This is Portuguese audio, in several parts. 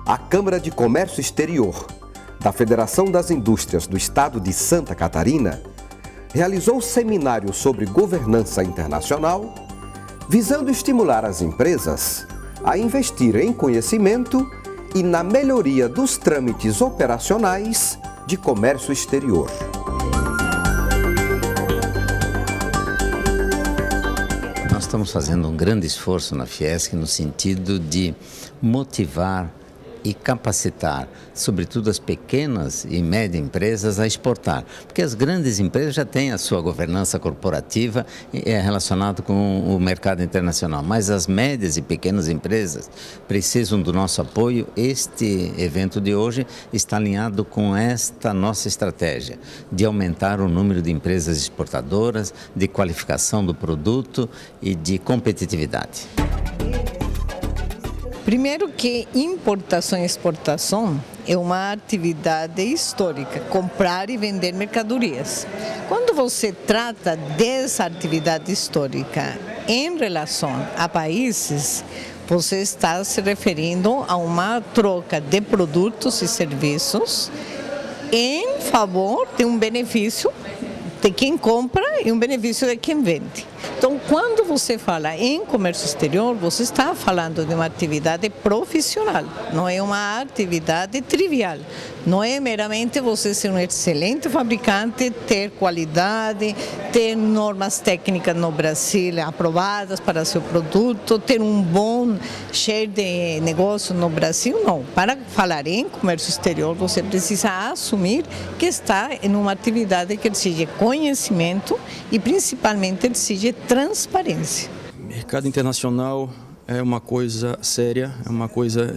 a Câmara de Comércio Exterior da Federação das Indústrias do Estado de Santa Catarina realizou seminário sobre governança internacional, visando estimular as empresas a investir em conhecimento e na melhoria dos trâmites operacionais de comércio exterior. Nós estamos fazendo um grande esforço na Fiesc no sentido de motivar e capacitar, sobretudo as pequenas e médias empresas, a exportar. Porque as grandes empresas já têm a sua governança corporativa relacionada com o mercado internacional, mas as médias e pequenas empresas precisam do nosso apoio. Este evento de hoje está alinhado com esta nossa estratégia de aumentar o número de empresas exportadoras, de qualificação do produto e de competitividade. Primeiro que importação e exportação é uma atividade histórica, comprar e vender mercadorias. Quando você trata dessa atividade histórica em relação a países, você está se referindo a uma troca de produtos e serviços em favor de um benefício de quem compra e um benefício de quem vende. Então, quando você fala em comércio exterior, você está falando de uma atividade profissional, não é uma atividade trivial. Não é meramente você ser um excelente fabricante, ter qualidade, ter normas técnicas no Brasil aprovadas para seu produto, ter um bom share de negócio no Brasil, não. Para falar em comércio exterior, você precisa assumir que está em uma atividade que exige conhecimento e principalmente exige transparência. Mercado internacional é uma coisa séria, é uma coisa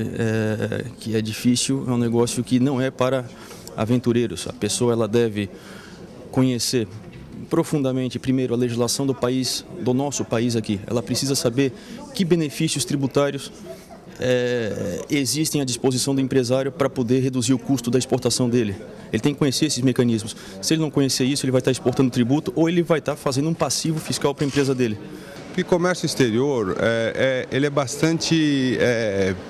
que é difícil, é um negócio que não é para aventureiros. A pessoa ela deve conhecer profundamente, primeiro, a legislação do país, do nosso país aqui. Ela precisa saber que benefícios tributários existem à disposição do empresário para poder reduzir o custo da exportação dele. Ele tem que conhecer esses mecanismos. Se ele não conhecer isso, ele vai estar exportando tributo ou ele vai estar fazendo um passivo fiscal para a empresa dele. O comércio exterior ele é bastante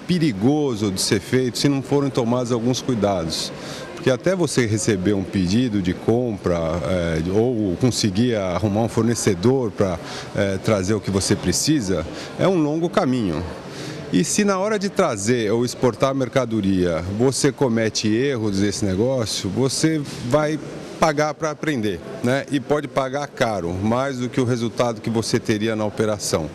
perigoso de ser feito se não forem tomados alguns cuidados. Porque até você receber um pedido de compra ou conseguir arrumar um fornecedor para trazer o que você precisa, é um longo caminho. E se na hora de trazer ou exportar a mercadoria você comete erros nesse negócio, você vai pagar para aprender, né? E pode pagar caro, mais do que o resultado que você teria na operação.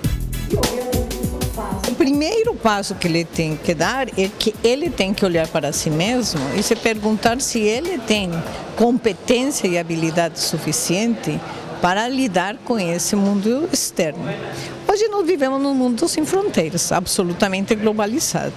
O primeiro passo que ele tem que dar é que ele tem que olhar para si mesmo e se perguntar se ele tem competência e habilidade suficiente para lidar com esse mundo externo. Hoje nós vivemos num mundo sem fronteiras, absolutamente globalizado.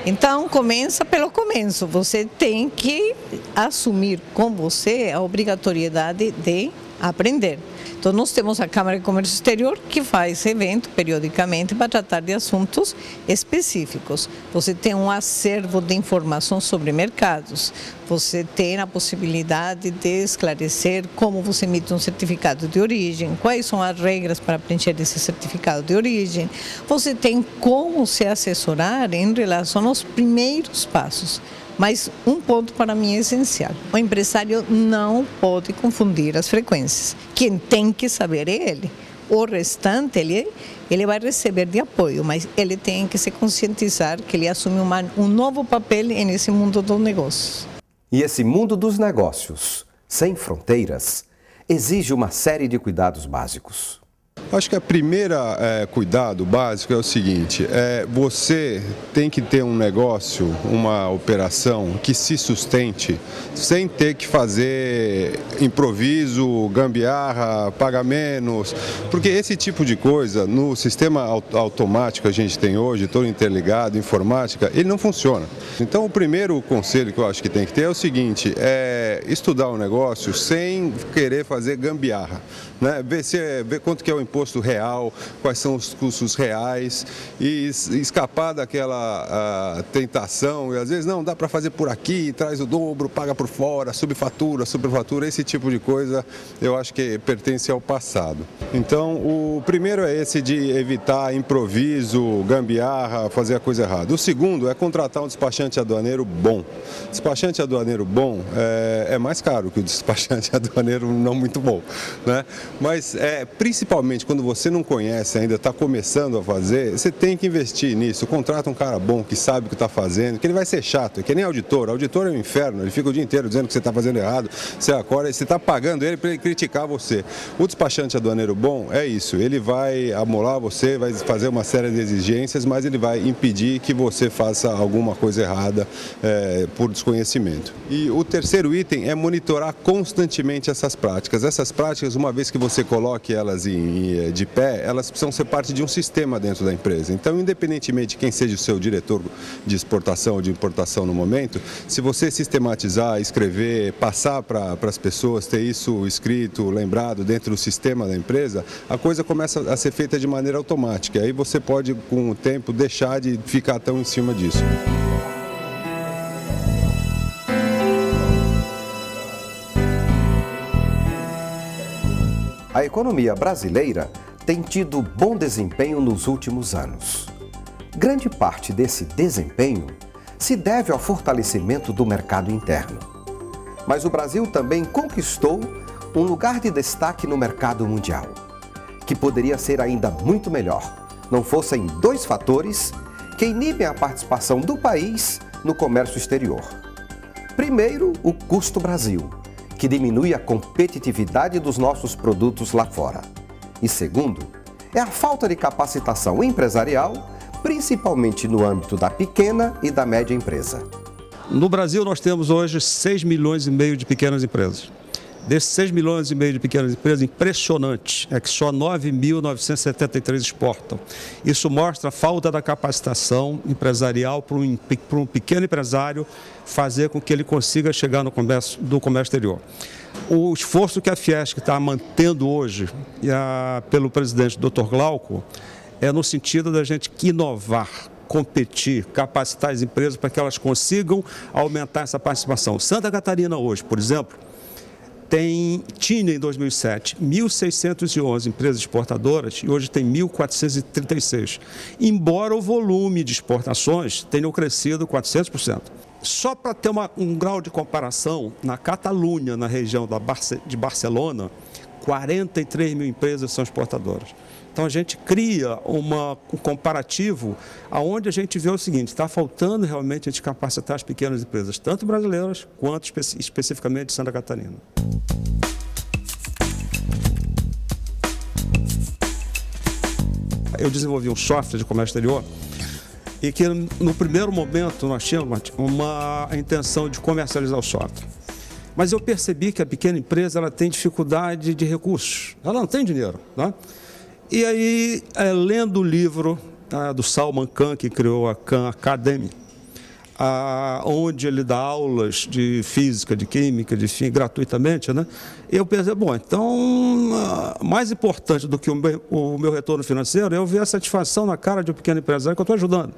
Então, começa pelo começo. Você tem que assumir com você a obrigatoriedade de aprender. Então, nós temos a Câmara de Comércio Exterior que faz evento periodicamente para tratar de assuntos específicos. Você tem um acervo de informação sobre mercados. Você tem a possibilidade de esclarecer como você emite um certificado de origem, quais são as regras para preencher esse certificado de origem. Você tem como se assessorar em relação aos primeiros passos. Mas um ponto para mim é essencial. O empresário não pode confundir as frequências. Quem tem que saber é ele. O restante ele vai receber de apoio, mas ele tem que se conscientizar que ele assume um novo papel nesse mundo dos negócios. E esse mundo dos negócios, sem fronteiras, exige uma série de cuidados básicos. Acho que a primeira cuidado básico é o seguinte, você tem que ter um negócio, uma operação que se sustente sem ter que fazer improviso, gambiarra, pagar menos, porque esse tipo de coisa no sistema automático que a gente tem hoje, todo interligado, informática, ele não funciona. Então o primeiro conselho que eu acho que tem que ter é o seguinte, estudar o negócio sem querer fazer gambiarra, né? Ver quanto que é o imposto imposto real, quais são os custos reais e escapar daquela tentação e às vezes não, dá para fazer por aqui, traz o dobro, paga por fora, subfatura, esse tipo de coisa eu acho que pertence ao passado. Então o primeiro é esse de evitar improviso, gambiarra, fazer a coisa errada. O segundo é contratar um despachante aduaneiro bom. Despachante aduaneiro bom é mais caro que o despachante aduaneiro não muito bom, né? Mas principalmente quando você não conhece ainda, está começando a fazer, você tem que investir nisso. Contrata um cara bom que sabe o que está fazendo, que ele vai ser chato, é que nem auditor. Auditor é um inferno, ele fica o dia inteiro dizendo que você está fazendo errado, você acorda e você está pagando ele para ele criticar você. O despachante aduaneiro bom é isso, ele vai amolar você, vai fazer uma série de exigências, mas ele vai impedir que você faça alguma coisa errada por desconhecimento. E o terceiro item é monitorar constantemente essas práticas. Essas práticas, uma vez que você coloque elas de pé, elas precisam ser parte de um sistema dentro da empresa. Então, independentemente de quem seja o seu diretor de exportação ou de importação no momento, se você sistematizar, escrever, passar para as pessoas, ter isso escrito, lembrado dentro do sistema da empresa, a coisa começa a ser feita de maneira automática. Aí você pode, com o tempo, deixar de ficar tão em cima disso. A economia brasileira tem tido bom desempenho nos últimos anos. Grande parte desse desempenho se deve ao fortalecimento do mercado interno. Mas o Brasil também conquistou um lugar de destaque no mercado mundial, que poderia ser ainda muito melhor, não fossem dois fatores que inibem a participação do país no comércio exterior. Primeiro, o custo Brasil, que diminui a competitividade dos nossos produtos lá fora. E segundo, é a falta de capacitação empresarial, principalmente no âmbito da pequena e da média empresa. No Brasil nós temos hoje 6 milhões e meio de pequenas empresas. Desses 6 milhões e meio de pequenas empresas, impressionante é que só 9.973 exportam. Isso mostra a falta da capacitação empresarial para um pequeno empresário fazer com que ele consiga chegar no comércio exterior. O esforço que a Fiesc está mantendo hoje pelo presidente Dr. Glauco é no sentido da gente inovar, competir, capacitar as empresas para que elas consigam aumentar essa participação. Santa Catarina hoje, por exemplo, tinha em 2007 1.611 empresas exportadoras e hoje tem 1.436, embora o volume de exportações tenha crescido 400%. Só para ter um grau de comparação, na Catalunha, na região de Barcelona, 43 mil empresas são exportadoras. Então a gente cria um comparativo onde a gente vê o seguinte, está faltando realmente a gente capacitar as pequenas empresas, tanto brasileiras quanto especificamente de Santa Catarina. Eu desenvolvi um software de comércio exterior e que no primeiro momento nós tínhamos uma intenção de comercializar o software. Mas eu percebi que a pequena empresa ela tem dificuldade de recursos, ela não tem dinheiro, né? E aí, lendo o livro do Salman Khan, que criou a Khan Academy, onde ele dá aulas de física, de química, gratuitamente, né? Eu pensei, bom, então, mais importante do que o meu retorno financeiro é eu ver a satisfação na cara de um pequeno empresário que eu estou ajudando.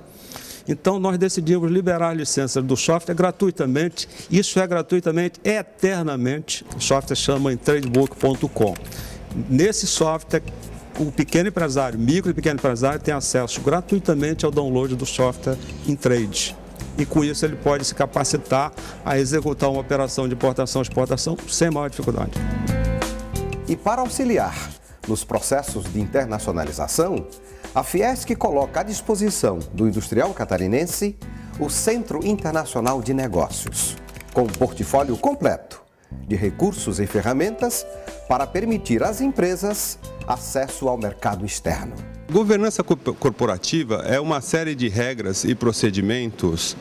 Então, nós decidimos liberar a licença do software gratuitamente. Isso é gratuitamente, eternamente. O software chama intradebook.com. Nesse software, o pequeno empresário, micro e pequeno empresário, tem acesso gratuitamente ao download do software Intrade. E com isso ele pode se capacitar a executar uma operação de importação e exportação sem maior dificuldade. E para auxiliar nos processos de internacionalização, a Fiesc coloca à disposição do industrial catarinense o Centro Internacional de Negócios, com um portfólio completo de recursos e ferramentas para permitir às empresas acesso ao mercado externo. Governança corporativa é uma série de regras e procedimentos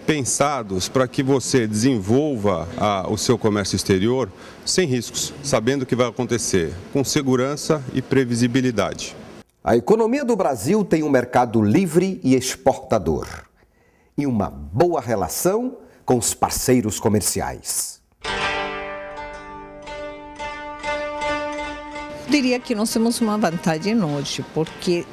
pensados para que você desenvolva o seu comércio exterior sem riscos, sabendo o que vai acontecer, com segurança e previsibilidade. A economia do Brasil tem um mercado livre e exportador e uma boa relação com os parceiros comerciais. diria que nós temos uma vantagem hoje, porque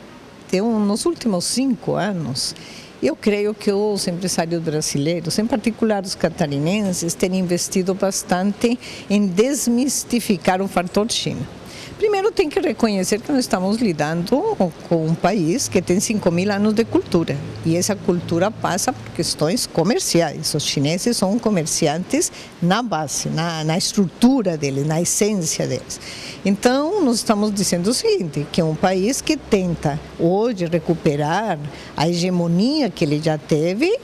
nos últimos 5 anos, eu creio que os empresários brasileiros, em particular os catarinenses, têm investido bastante em desmistificar o fator China. Primeiro, tem que reconhecer que nós estamos lidando com um país que tem 5.000 anos de cultura. E essa cultura passa por questões comerciais. Os chineses são comerciantes na base, na estrutura deles, na essência deles. Então, nós estamos dizendo o seguinte, que é um país que tenta hoje recuperar a hegemonia que ele já teve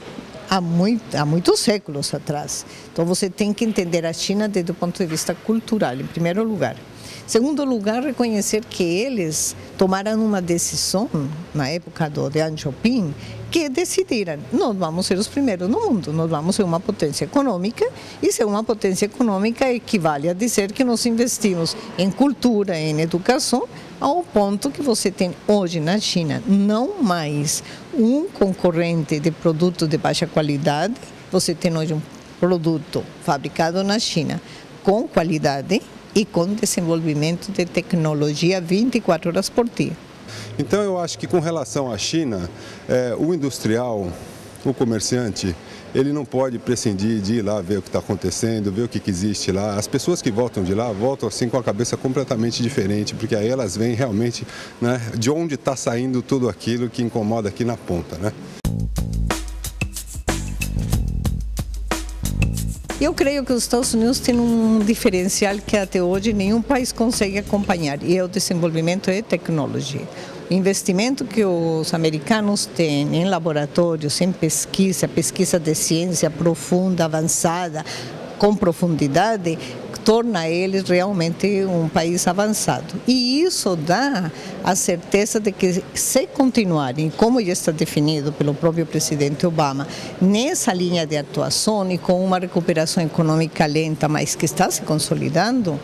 há muitos séculos atrás. Então, você tem que entender a China desde o ponto de vista cultural, em primeiro lugar. Segundo lugar, reconhecer que eles tomaram uma decisão, na época do Deng Xiaoping, que decidiram, nós vamos ser os primeiros no mundo, nós vamos ser uma potência econômica, e ser uma potência econômica equivale a dizer que nós investimos em cultura, em educação, ao ponto que você tem hoje na China, não mais um concorrente de produto de baixa qualidade, você tem hoje um produto fabricado na China com qualidade, e com desenvolvimento de tecnologia 24 horas por dia. Então eu acho que com relação à China, o industrial, o comerciante, ele não pode prescindir de ir lá ver o que está acontecendo, ver o que existe lá. As pessoas que voltam de lá, voltam assim com a cabeça completamente diferente, porque aí elas veem realmente, né, de onde está saindo tudo aquilo que incomoda aqui na ponta, né? Eu creio que os Estados Unidos têm um diferencial que até hoje nenhum país consegue acompanhar, e é o desenvolvimento de tecnologia. O investimento que os americanos têm em laboratórios, em pesquisa de ciência profunda, avançada, com profundidade, torna eles realmente um país avançado. E isso dá a certeza de que, se continuarem, como já está definido pelo próprio presidente Obama, nessa linha de atuação e com uma recuperação econômica lenta, mas que está se consolidando,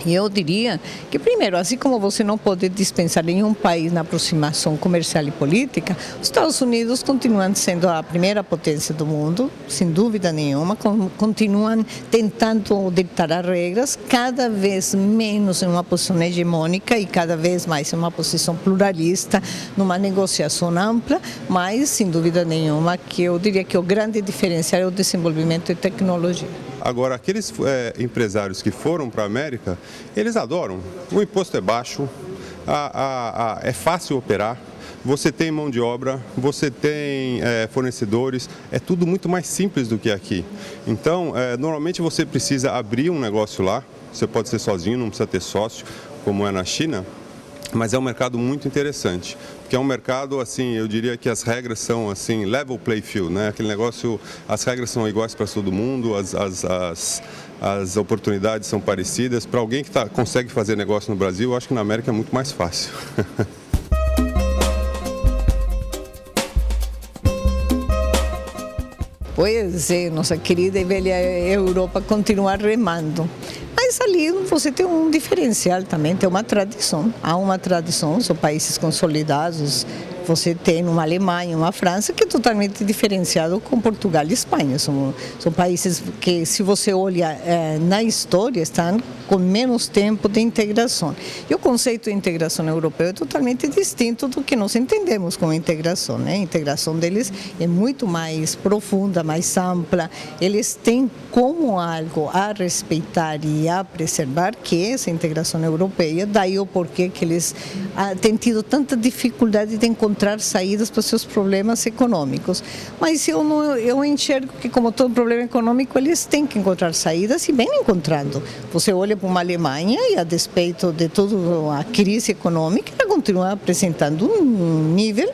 eu diria que, primeiro, assim como você não pode dispensar nenhum país na aproximação comercial e política, os Estados Unidos continuam sendo a primeira potência do mundo, sem dúvida nenhuma, continuam tentando ditar as regras, cada vez menos em uma posição hegemônica e cada vez mais em uma posição pluralista, numa negociação ampla, mas, sem dúvida nenhuma, que eu diria que o grande diferencial é o desenvolvimento de tecnologia. Agora, aqueles empresários que foram para a América, eles adoram. O imposto é baixo, é fácil operar, você tem mão de obra, você tem fornecedores, é tudo muito mais simples do que aqui. Então, normalmente você precisa abrir um negócio lá, você pode ser sozinho, não precisa ter sócio, como é na China. Mas é um mercado muito interessante, porque é um mercado, assim, eu diria que as regras são, assim, level play field, né? Aquele negócio, as regras são iguais para todo mundo, as oportunidades são parecidas. Para alguém que consegue fazer negócio no Brasil, eu acho que na América é muito mais fácil. Pois é, nossa querida e velha Europa continua remando. Mas ali você tem um diferencial também, tem uma tradição. Há uma tradição, são países consolidados. Você tem uma Alemanha, uma França, que é totalmente diferenciado com Portugal e Espanha. São países que, se você olha na história, estão com menos tempo de integração. E o conceito de integração europeu é totalmente distinto do que nós entendemos como integração, né? A integração deles é muito mais profunda, mais ampla. Eles têm como algo a respeitar e a preservar, que é essa integração europeia. Daí o porquê que eles têm tido tanta dificuldade de encontrar saídas para os seus problemas econômicos. Mas eu enxergo que, como todo problema econômico, eles têm que encontrar saídas e vêm encontrando. Você olha para uma Alemanha e, a despeito de toda a crise econômica, ela continua apresentando um nível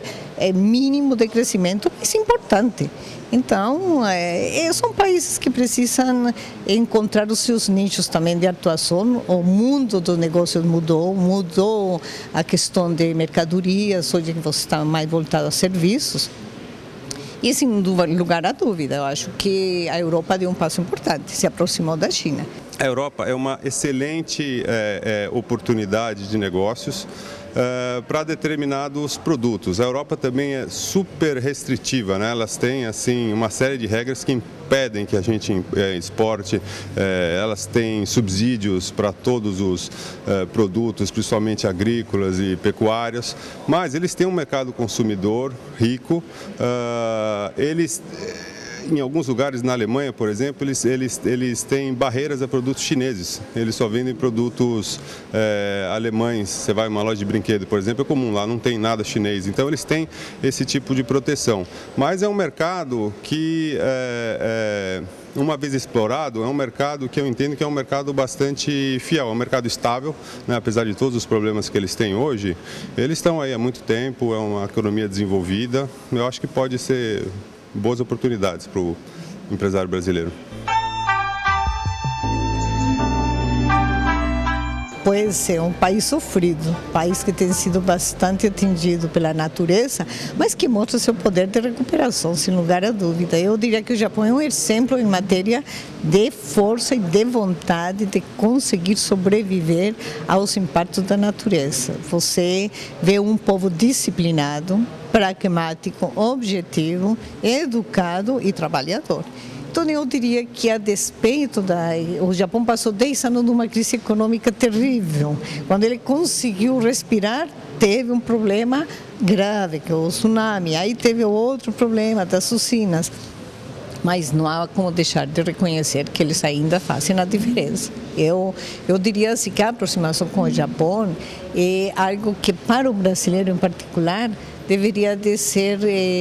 mínimo de crescimento mais importante. Então, são países que precisam encontrar os seus nichos também de atuação. O mundo dos negócios mudou a questão de mercadorias, hoje você está mais voltado a serviços. E, sem lugar a dúvida, eu acho que a Europa deu um passo importante, se aproximou da China. A Europa é uma excelente oportunidade de negócios para determinados produtos. A Europa também é super restritiva, né? Elas têm assim uma série de regras que impedem que a gente exporte. Elas têm subsídios para todos os produtos, principalmente agrícolas e pecuários, mas eles têm um mercado consumidor rico. Em alguns lugares na Alemanha, por exemplo, eles têm barreiras a produtos chineses. Eles só vendem produtos alemães. Você vai em uma loja de brinquedo, por exemplo, é comum, lá não tem nada chinês. Então eles têm esse tipo de proteção. Mas é um mercado que, uma vez explorado, é um mercado que eu entendo que é um mercado bastante fiel, é um mercado estável, né? Apesar de todos os problemas que eles têm hoje, eles estão aí há muito tempo, é uma economia desenvolvida. Eu acho que pode ser boas oportunidades para o empresário brasileiro. Pode ser um país sofrido, um país que tem sido bastante atingido pela natureza, mas que mostra seu poder de recuperação, sem lugar a dúvida. Eu diria que o Japão é um exemplo em matéria de força e de vontade de conseguir sobreviver aos impactos da natureza. Você vê um povo disciplinado, pragmático, objetivo, educado e trabalhador. Então eu diria que a despeito o Japão passou 10 anos numa crise econômica terrível. Quando ele conseguiu respirar, teve um problema grave, que é o tsunami. Aí teve outro problema das usinas. Mas não há como deixar de reconhecer que eles ainda fazem a diferença. Eu diria assim que a aproximação com o Japão é algo que para o brasileiro em particular deveria de ser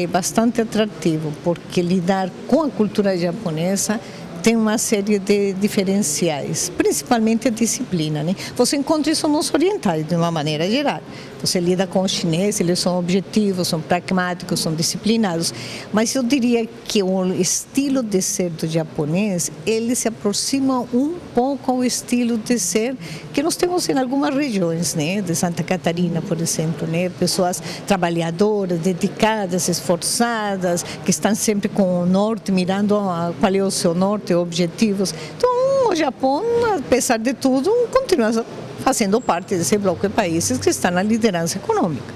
bastante atrativo, porque lidar com a cultura japonesa tem uma série de diferenciais, principalmente a disciplina, né? Você encontra isso nos orientais, de uma maneira geral. Você lida com os chineses, eles são objetivos, são pragmáticos, são disciplinados. Mas eu diria que o estilo de ser do japonês, ele se aproxima um pouco ao estilo de ser que nós temos em algumas regiões, né? De Santa Catarina, por exemplo, né? Pessoas trabalhadoras, dedicadas, esforçadas, que estão sempre com o norte, mirando qual é o seu norte, objetivos. Então, o Japão, apesar de tudo, continua fazendo parte desse bloco de países que estão na liderança econômica.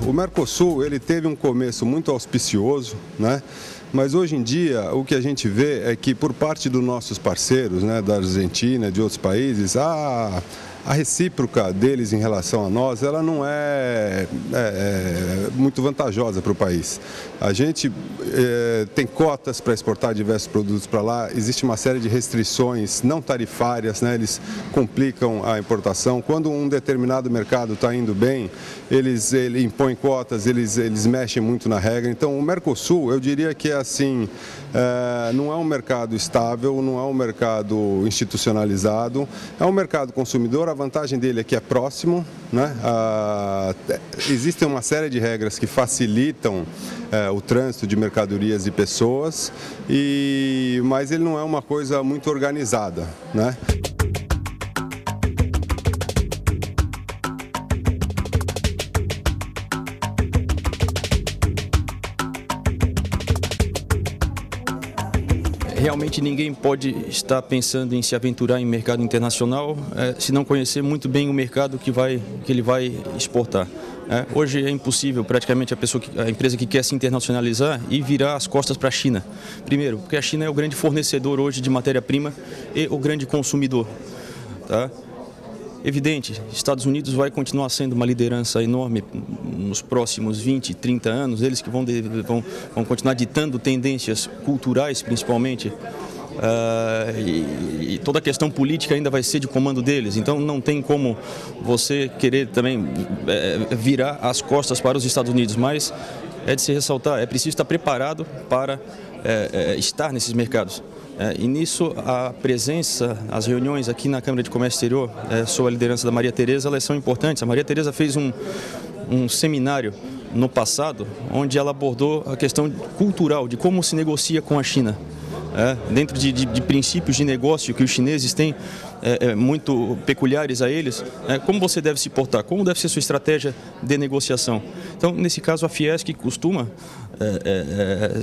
O Mercosul, ele teve um começo muito auspicioso, né? Mas hoje em dia o que a gente vê é que por parte dos nossos parceiros, né, da Argentina, de outros países, a recíproca deles em relação a nós, ela não é muito vantajosa para o país. A gente tem cotas para exportar diversos produtos para lá, existe uma série de restrições não tarifárias, né? Eles complicam a importação. Quando um determinado mercado está indo bem, eles impõem cotas, eles mexem muito na regra. Então, o Mercosul, eu diria que é assim, não é um mercado estável, não é um mercado institucionalizado, é um mercado consumidor. A vantagem dele é que é próximo, né? Existem uma série de regras que facilitam o trânsito de mercadorias e pessoas, mas ele não é uma coisa muito organizada, né? Realmente ninguém pode estar pensando em se aventurar em mercado internacional se não conhecer muito bem o mercado que ele vai exportar. Hoje é impossível praticamente a empresa que quer se internacionalizar e virar as costas para a China. Primeiro, porque a China é o grande fornecedor hoje de matéria-prima e o grande consumidor. Tá? Evidente, Estados Unidos vai continuar sendo uma liderança enorme nos próximos 20, 30 anos, eles que vão continuar ditando tendências culturais, principalmente, e toda a questão política ainda vai ser de comando deles, então não tem como você querer também virar as costas para os Estados Unidos, mas é de se ressaltar, é preciso estar preparado para estar nesses mercados. E nisso a presença, as reuniões aqui na Câmara de Comércio Exterior, sob a liderança da Maria Tereza, elas são importantes. A Maria Tereza fez um seminário no passado, onde ela abordou a questão cultural, de como se negocia com a China. Dentro de princípios de negócio que os chineses têm muito peculiares a eles, como você deve se portar, como deve ser sua estratégia de negociação. Então, nesse caso, a Fiesc costuma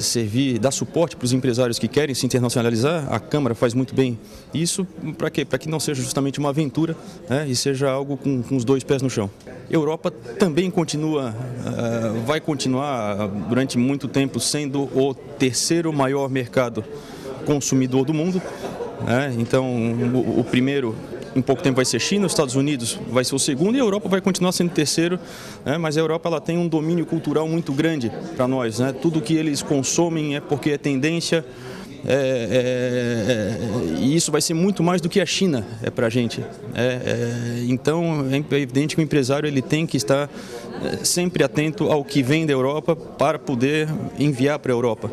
servir, dar suporte para os empresários que querem se internacionalizar. A Câmara faz muito bem isso. Para quê? Para que não seja justamente uma aventura, né, e seja algo com os dois pés no chão. Europa também vai continuar durante muito tempo sendo o terceiro maior mercado consumidor do mundo, né? Então, o primeiro em pouco tempo vai ser China, os Estados Unidos vai ser o segundo e a Europa vai continuar sendo o terceiro, né? Mas a Europa ela tem um domínio cultural muito grande para nós, né? Tudo que eles consomem é porque é tendência, e isso vai ser muito mais do que a China para a gente. Então é evidente que o empresário ele tem que estar sempre atento ao que vem da Europa para poder enviar para a Europa.